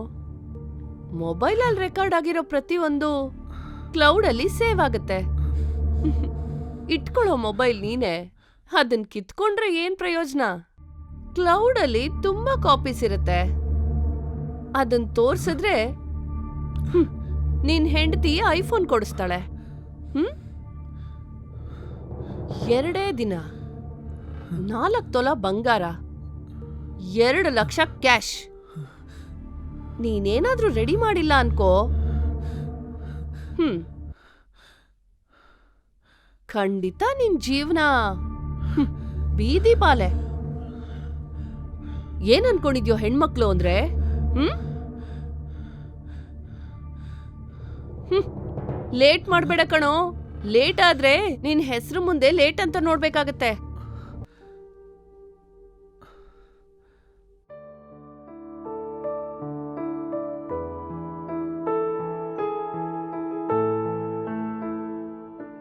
ಮೊಬೈಲಲ್ಲಿ ರೆಕಾರ್ಡ್ ಆಗಿರೋ ಪ್ರತಿಯೊಂದು ಕ್ಲೌಡಲ್ಲಿ ಸೇವ್ ಆಗುತ್ತೆ. ಇಟ್ಕೊಳ್ಳೋ ಮೊಬೈಲ್ ನೀನೆ, ಅದನ್ ಕಿತ್ಕೊಂಡ್ರೆ ಏನ್ ಪ್ರಯೋಜನ? ಕ್ಲೌಡಲ್ಲಿ ತುಂಬಾ ಕಾಪೀಸ್ ಇರುತ್ತೆ. ಅದನ್ ತೋರ್ಸಿದ್ರೆ ನಿನ್ ಹೆಂಡತಿ ಐಫೋನ್ ಕೊಡಿಸ್ತಾಳೆ. 2 ದಿನ 4 ತೊಲ ಬಂಗಾರ, 2 ಲಕ್ಷ ಕ್ಯಾಶ್. ನೀನೇನಾದ್ರೂ ರೆಡಿ ಮಾಡಿಲ್ಲ ಅನ್ಕೋ, ಖಂಡಿತ ನಿನ್ ಜೀವನ ಬೀದಿ ಪಾಲೆ. ಏನ್ ಅನ್ಕೊಂಡಿದ್ಯೋ ಹೆಣ್ಮಕ್ಳು ಅಂದ್ರೆ? ಲೇಟ್ ಮಾಡ್ಬೇಡ ಕಣೋ. ಲೇಟ್ ಆದ್ರೆ ನಿನ್ ಹೆಸರು ಮುಂದೆ ಲೇಟ್ ಅಂತ ನೋಡ್ಬೇಕಾಗತ್ತೆ.